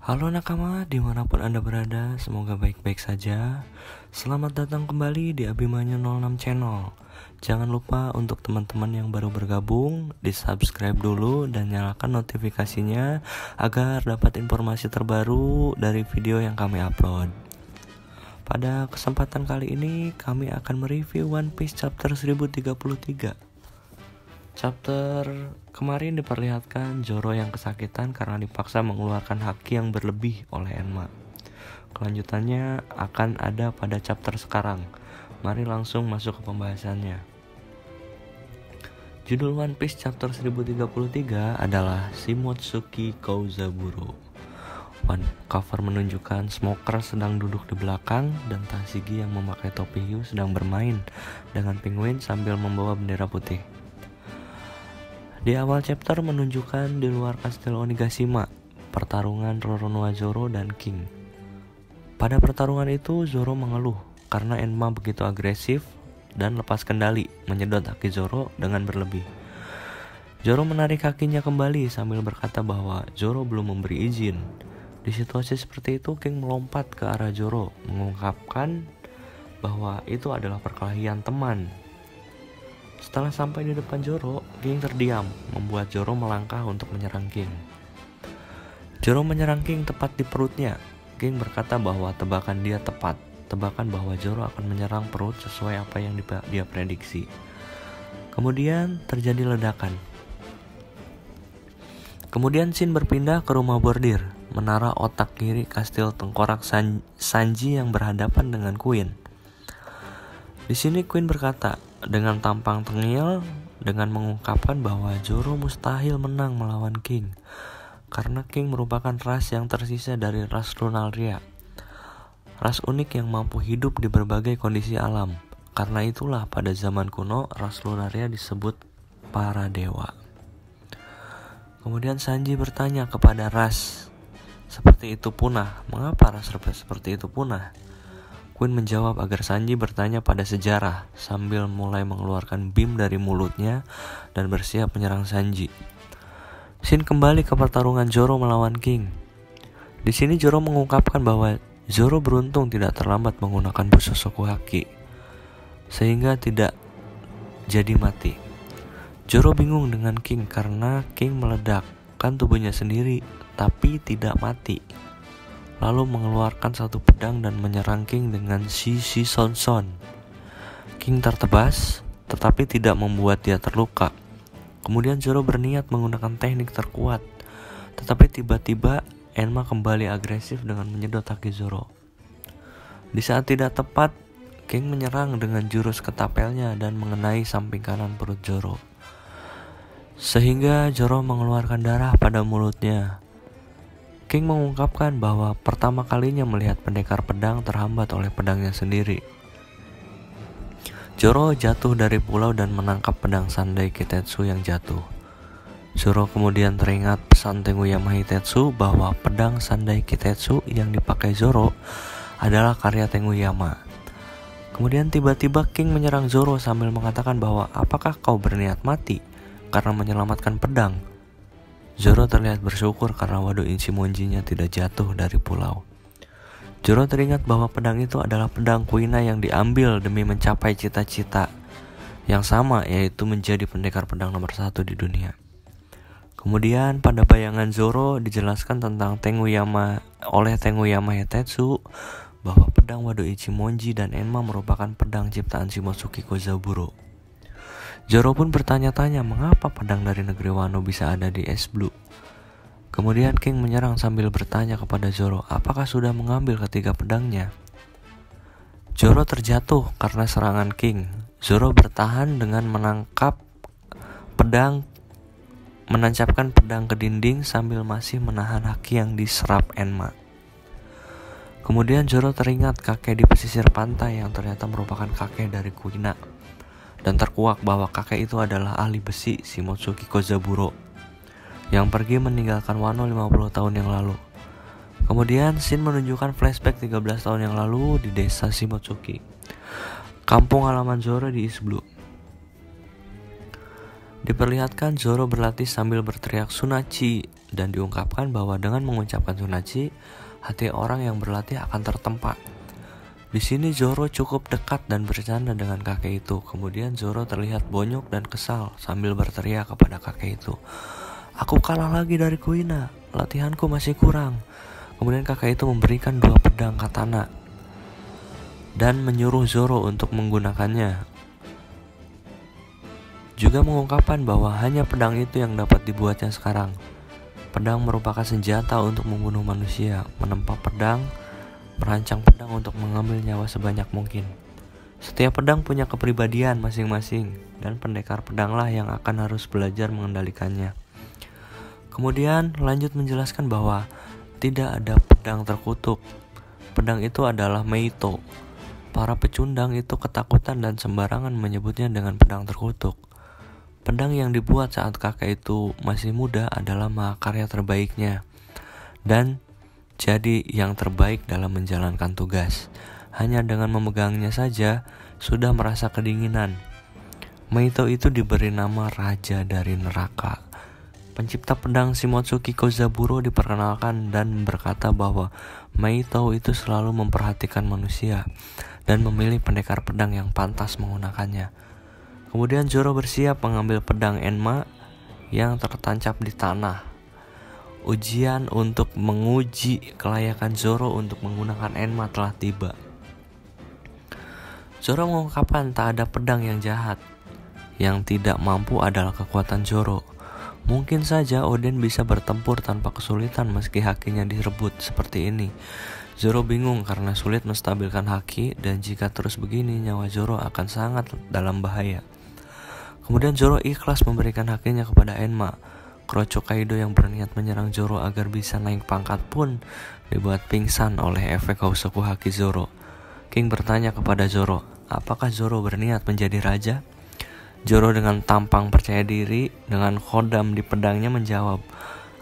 Halo nakama, dimanapun Anda berada, semoga baik-baik saja. Selamat datang kembali di Abimanyu 06 Channel. Jangan lupa untuk teman-teman yang baru bergabung, di-subscribe dulu dan nyalakan notifikasinya agar dapat informasi terbaru dari video yang kami upload. Pada kesempatan kali ini, kami akan mereview One Piece chapter 1033. Chapter kemarin diperlihatkan Zoro yang kesakitan karena dipaksa mengeluarkan haki yang berlebih oleh Enma. Kelanjutannya akan ada pada chapter sekarang. Mari langsung masuk ke pembahasannya. Judul One Piece chapter 1033 adalah Shimotsuki Kouzaburo. Cover menunjukkan Smoker sedang duduk di belakang dan Tashigi yang memakai topi hiu sedang bermain dengan penguin sambil membawa bendera putih. Di awal chapter menunjukkan di luar kastil Onigashima, pertarungan Roronoa Zoro dan King. Pada pertarungan itu Zoro mengeluh karena Enma begitu agresif dan lepas kendali menyedot haki Zoro dengan berlebih. Zoro menarik kakinya kembali sambil berkata bahwa Zoro belum memberi izin. Di situasi seperti itu King melompat ke arah Zoro mengungkapkan bahwa itu adalah perkelahian teman. Setelah sampai di depan Zoro, King terdiam, membuat Zoro melangkah untuk menyerang King. Zoro menyerang King tepat di perutnya. King berkata bahwa tebakan dia tepat, tebakan bahwa Zoro akan menyerang perut sesuai apa yang dia prediksi. Kemudian terjadi ledakan. Kemudian Shin berpindah ke rumah bordir, menara otak kiri kastil tengkorak Sanji yang berhadapan dengan Queen. Di sini Queen berkata dengan tampang tengil dengan mengungkapkan bahwa Zoro mustahil menang melawan King karena King merupakan ras yang tersisa dari ras Lunaria, ras unik yang mampu hidup di berbagai kondisi alam. Karena itulah pada zaman kuno ras Lunaria disebut para dewa. Kemudian Sanji bertanya kepada ras seperti itu punah. Mengapa ras seperti itu punah? Queen menjawab agar Sanji bertanya pada sejarah sambil mulai mengeluarkan beam dari mulutnya dan bersiap menyerang Sanji. Shin kembali ke pertarungan Zoro melawan King. Di sini Zoro mengungkapkan bahwa Zoro beruntung tidak terlambat menggunakan Bushosoku Haki sehingga tidak jadi mati. Zoro bingung dengan King karena King meledakkan tubuhnya sendiri tapi tidak mati. Lalu mengeluarkan satu pedang dan menyerang King dengan Shishi Sonson. King tertebas, tetapi tidak membuat dia terluka. Kemudian Zoro berniat menggunakan teknik terkuat, tetapi tiba-tiba Enma kembali agresif dengan menyedot haki Zoro. Di saat tidak tepat, King menyerang dengan jurus ketapelnya dan mengenai samping kanan perut Zoro, sehingga Zoro mengeluarkan darah pada mulutnya. King mengungkapkan bahwa pertama kalinya melihat pendekar pedang terhambat oleh pedangnya sendiri. Zoro jatuh dari pulau dan menangkap pedang Sandai Kitetsu yang jatuh. Zoro kemudian teringat pesan Tenguyama Hitetsu bahwa pedang Sandai Kitetsu yang dipakai Zoro adalah karya Tenguyama. Kemudian tiba-tiba King menyerang Zoro sambil mengatakan bahwa apakah kau berniat mati karena menyelamatkan pedang? Zoro terlihat bersyukur karena Wado Ichimonji-nya tidak jatuh dari pulau. Zoro teringat bahwa pedang itu adalah pedang Kuina yang diambil demi mencapai cita-cita yang sama, yaitu menjadi pendekar pedang nomor 1 di dunia. Kemudian pada bayangan Zoro dijelaskan tentang Tenguyama Hitetsu bahwa pedang Wado Ichimonji dan Enma merupakan pedang ciptaan Shimotsuki Kouzaburo. Zoro pun bertanya-tanya mengapa pedang dari negeri Wano bisa ada di es Blue. Kemudian King menyerang sambil bertanya kepada Zoro apakah sudah mengambil ketiga pedangnya. Zoro terjatuh karena serangan King. Zoro bertahan dengan menancapkan pedang ke dinding sambil masih menahan haki yang diserap Enma. Kemudian Zoro teringat kakek di pesisir pantai yang ternyata merupakan kakek dari Kuina, dan terkuak bahwa kakek itu adalah ahli besi Shimotsuki Kouzaburo yang pergi meninggalkan Wano 50 tahun yang lalu. Kemudian Shin menunjukkan flashback 13 tahun yang lalu di desa Shimotsuki, kampung halaman Zoro di East Blue. Diperlihatkan Zoro berlatih sambil berteriak Sunachi dan diungkapkan bahwa dengan mengucapkan Sunachi, hati orang yang berlatih akan tertempa. Di sini Zoro cukup dekat dan bercanda dengan kakek itu. Kemudian Zoro terlihat bonyok dan kesal sambil berteriak kepada kakek itu, "Aku kalah lagi dari Kuina, latihanku masih kurang." Kemudian kakek itu memberikan 2 pedang katana dan menyuruh Zoro untuk menggunakannya. Juga mengungkapkan bahwa hanya pedang itu yang dapat dibuatnya sekarang. Pedang merupakan senjata untuk membunuh manusia. Menempa pedang, merancang pedang untuk mengambil nyawa sebanyak mungkin. Setiap pedang punya kepribadian masing-masing, dan pendekar pedanglah yang akan harus belajar mengendalikannya. Kemudian lanjut menjelaskan bahwa tidak ada pedang terkutuk. Pedang itu adalah Meito. Para pecundang itu ketakutan dan sembarangan menyebutnya dengan pedang terkutuk. Pedang yang dibuat saat kakek itu masih muda adalah mahakarya terbaiknya, dan jadi yang terbaik dalam menjalankan tugas. Hanya dengan memegangnya saja sudah merasa kedinginan. Meito itu diberi nama Raja dari Neraka. Pencipta pedang Shimotsuki Kozaburo diperkenalkan dan berkata bahwa Meito itu selalu memperhatikan manusia dan memilih pendekar pedang yang pantas menggunakannya. Kemudian Zoro bersiap mengambil pedang Enma yang tertancap di tanah. Ujian untuk menguji kelayakan Zoro untuk menggunakan Enma telah tiba. Zoro mengungkapkan tak ada pedang yang jahat. Yang tidak mampu adalah kekuatan Zoro. Mungkin saja Oden bisa bertempur tanpa kesulitan meski hakinya direbut seperti ini. Zoro bingung karena sulit menstabilkan haki, dan jika terus begini nyawa Zoro akan sangat dalam bahaya. Kemudian Zoro ikhlas memberikan hakinya kepada Enma. Kroco Kaido yang berniat menyerang Zoro agar bisa naik pangkat pun dibuat pingsan oleh efek Housoku haki Zoro. King bertanya kepada Zoro, apakah Zoro berniat menjadi raja? Zoro dengan tampang percaya diri dengan khodam di pedangnya menjawab,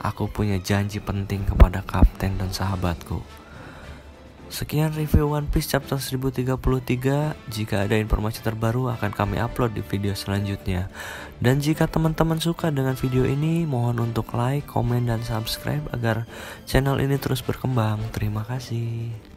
"Aku punya janji penting kepada kapten dan sahabatku." Sekian review One Piece chapter 1033. Jika ada informasi terbaru akan kami upload di video selanjutnya. Dan jika teman-teman suka dengan video ini, mohon untuk like, komen, dan subscribe agar channel ini terus berkembang. Terima kasih.